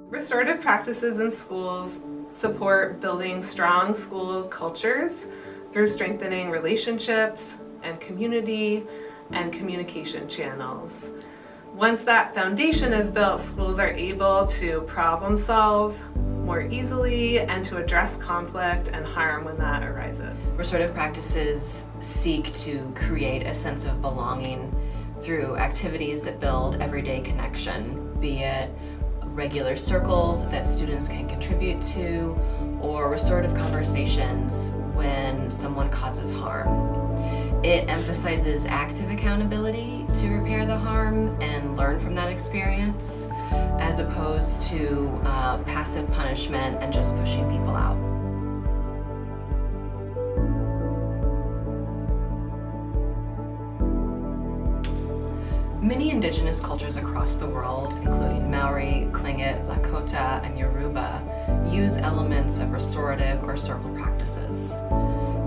Restorative practices in schools support building strong school cultures through strengthening relationships and community and communication channels. Once that foundation is built, schools are able to problem solve more easily and to address conflict and harm when that arises. Restorative practices seek to create a sense of belonging through activities that build everyday connection, be it regular circles that students can contribute to, or restorative conversations when someone causes harm. It emphasizes active accountability to repair the harm and learn from that experience, as opposed to passive punishment and just pushing people out. Many indigenous cultures across the world, including Maori, Tlingit, Lakota, and Yoruba, use elements of restorative or circle practices.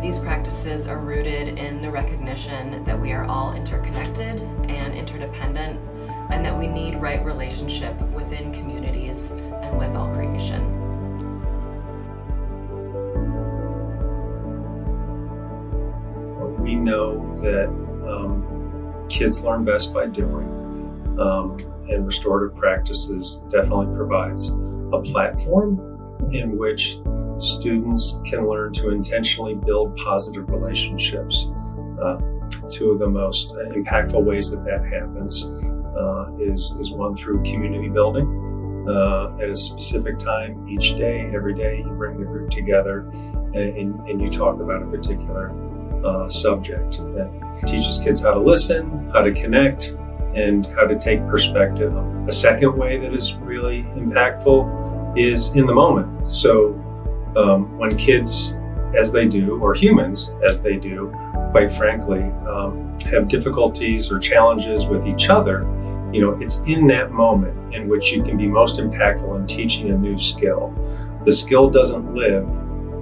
These practices are rooted in the recognition that we are all interconnected and interdependent, and that we need right relationship within communities and with all creation. We know that kids learn best by doing, and restorative practices definitely provides a platform in which students can learn to intentionally build positive relationships. Two of the most impactful ways that happens is one through community building. At a specific time each day, every day, you bring the group together and you talk about a particular subject that teaches kids how to listen, how to connect, and how to take perspective. A second way that is really impactful is in the moment. So when kids, as they do, or humans, as they do, quite frankly, have difficulties or challenges with each other, it's in that moment in which you can be most impactful in teaching a new skill. The skill doesn't live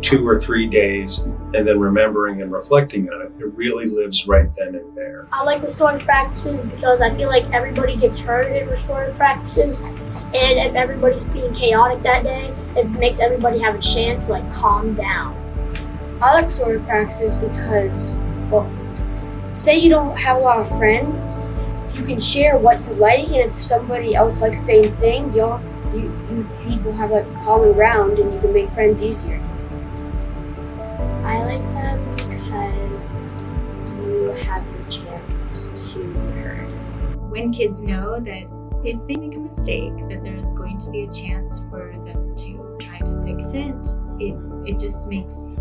2 or 3 days and then remembering and reflecting on it. It really lives right then and there. I like restorative practices because I feel like everybody gets heard in restorative practices, and if everybody's being chaotic that day, it makes everybody have a chance to calm down. I like restorative practices because, say you don't have a lot of friends, you can share what you like, and if somebody else likes the same thing, you people have common ground and you can make friends easier. I like them because you have the chance to be heard. When kids know that if they make a mistake, that there is going to be a chance for them to try to fix it, it just makes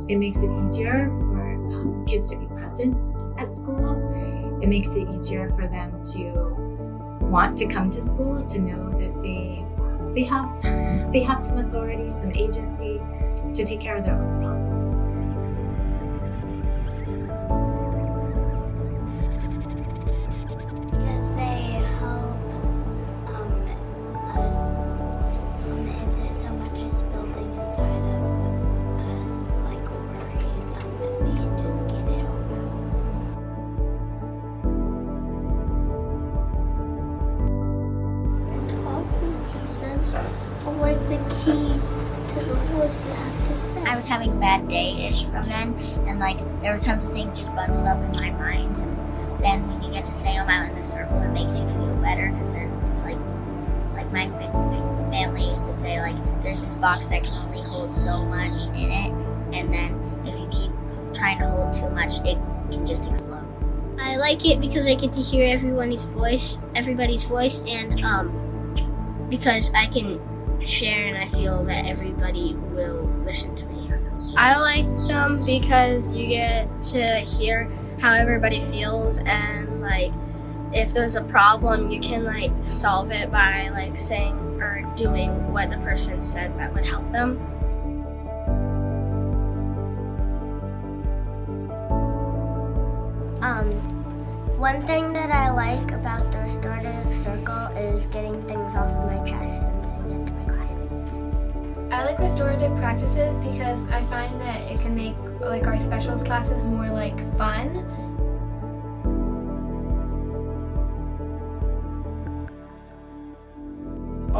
it easier for kids to be present at school. It makes it easier for them to want to come to school, to know that they have some authority, some agency to take care of their own problems. Because they help us, if there's so much is building inside of us, like worries, if we can just get it over. Talking pieces are like the key to the voice you have to say. I was having a bad day-ish from then, and there were tons of things just bundled up in my mind, and then when you get to say them out in the circle, it makes you feel better, because then it's like my family used to say, there's this box that can only hold so much in it, and then if you keep trying to hold too much, it can just explode. I like it because I get to hear everybody's voice, and because I can share and I feel that everybody will listen to me. I like them because you get to hear how everybody feels, and if there's a problem, you can solve it by saying or doing what the person said that would help them. One thing that I like about the restorative circle is getting things off of my chest and saying it to my classmates. I like restorative practices because I find that it can make our specials classes more fun.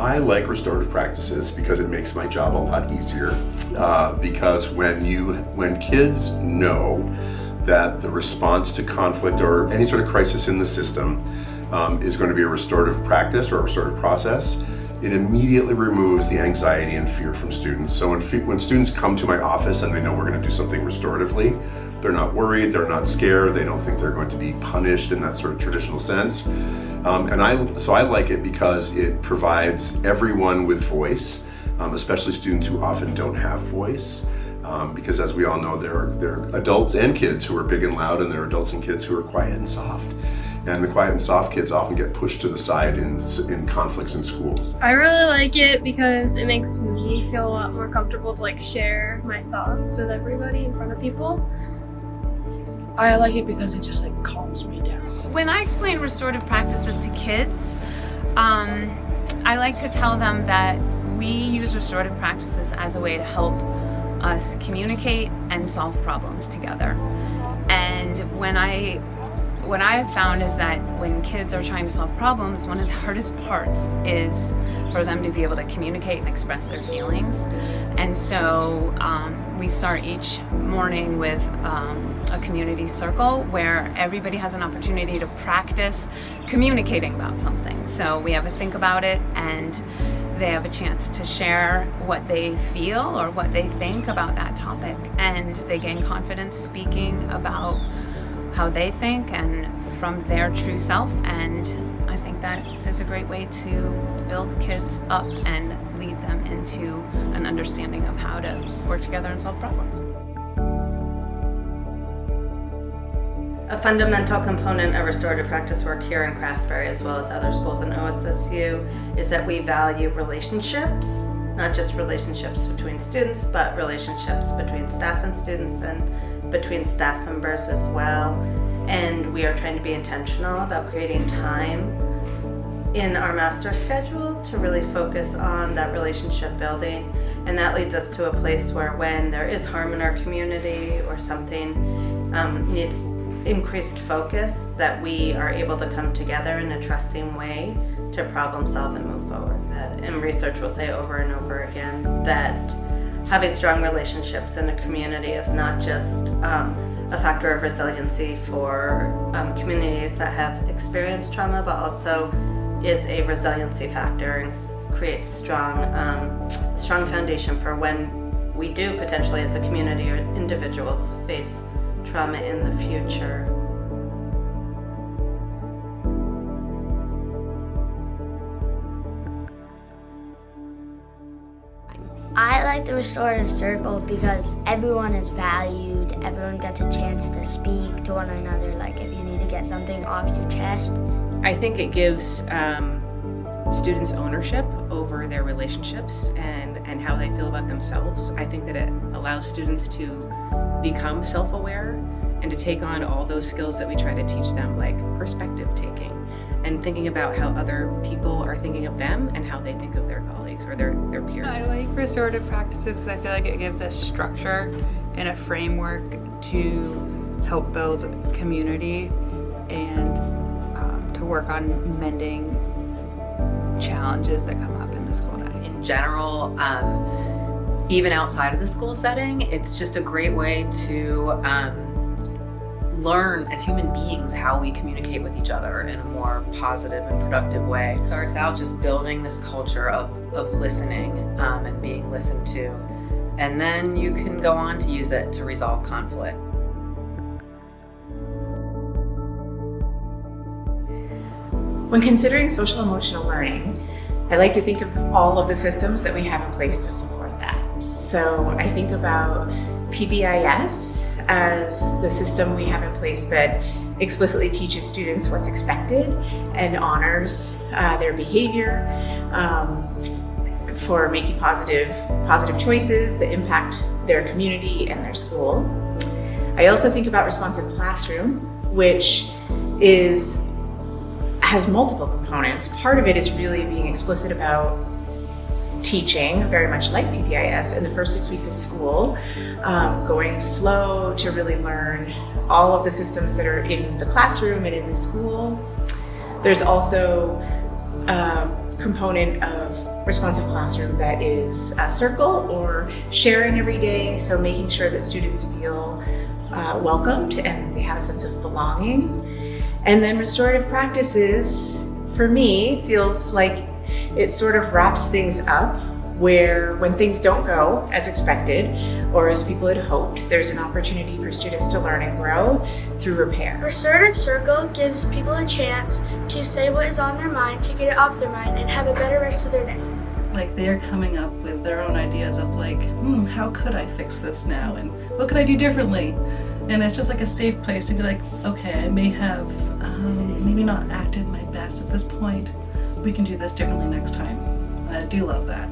I like restorative practices because it makes my job a lot easier. Because when kids know that the response to conflict or any sort of crisis in the system is going to be a restorative practice or a restorative process, it immediately removes the anxiety and fear from students. So when students come to my office and they know we're going to do something restoratively, they're not worried, they're not scared, they don't think they're going to be punished in that sort of traditional sense. So I like it because it provides everyone with voice, especially students who often don't have voice. Because as we all know, there are adults and kids who are big and loud, and there are adults and kids who are quiet and soft. And the quiet and soft kids often get pushed to the side in conflicts in schools. I really like it because it makes me feel a lot more comfortable to like share my thoughts with everybody in front of people. I like it because it just like calms me down. When I explain restorative practices to kids, I like to tell them that we use restorative practices as a way to help us communicate and solve problems together. And what I have found is that when kids are trying to solve problems, one of the hardest parts is for them to be able to communicate and express their feelings. And so we start each morning with a community circle where everybody has an opportunity to practice communicating about something. So we have a think about it, and they have a chance to share what they feel or what they think about that topic, and they gain confidence speaking about how they think and from their true self. And I think that is a great way to build kids up and lead them into an understanding of how to work together and solve problems. A fundamental component of restorative practice work here in Craftsbury, as well as other schools in OSSU, is that we value relationships, not just relationships between students, but relationships between staff and students and between staff members as well. And we are trying to be intentional about creating time in our master schedule to really focus on that relationship building. And that leads us to a place where when there is harm in our community or something needs increased focus, that we are able to come together in a trusting way to problem solve and move forward. And research will say over and over again that having strong relationships in a community is not just a factor of resiliency for communities that have experienced trauma, but also is a resiliency factor and creates strong foundation for when we do potentially as a community or individuals face trauma in the future. I like the restorative circle because everyone is valued, everyone gets a chance to speak to one another, like if you need to get something off your chest. I think it gives students ownership over their relationships and how they feel about themselves. I think that it allows students to become self-aware and to take on all those skills that we try to teach them, like perspective taking and thinking about how other people are thinking of them and how they think of their colleagues or their peers. I like restorative practices because I feel like it gives us structure and a framework to help build community and to work on mending challenges that come up in the school day. In general, even outside of the school setting, it's just a great way to learn as human beings how we communicate with each other in a more positive and productive way. It starts out just building this culture of listening and being listened to, and then you can go on to use it to resolve conflict. When considering social emotional learning, I like to think of all of the systems that we have in place to support that. So I think about PBIS as the system we have in place that explicitly teaches students what's expected and honors their behavior for making positive choices that impact their community and their school. I also think about Responsive Classroom, which has multiple components. Part of it is really being explicit about teaching, very much like PBIS, in the first 6 weeks of school, going slow to really learn all of the systems that are in the classroom and in the school. There's also component of responsive classroom that is a circle or sharing every day, so making sure that students feel welcomed and they have a sense of belonging. And then restorative practices, for me, feels like it sort of wraps things up, where when things don't go as expected or as people had hoped, there's an opportunity for students to learn and grow through repair. Restorative Circle gives people a chance to say what is on their mind, to get it off their mind, and have a better rest of their day. Like they're coming up with their own ideas of like, how could I fix this now? And what could I do differently? And it's just like a safe place to be like, okay, I may have maybe not acted my best at this point. We can do this differently next time. I do love that.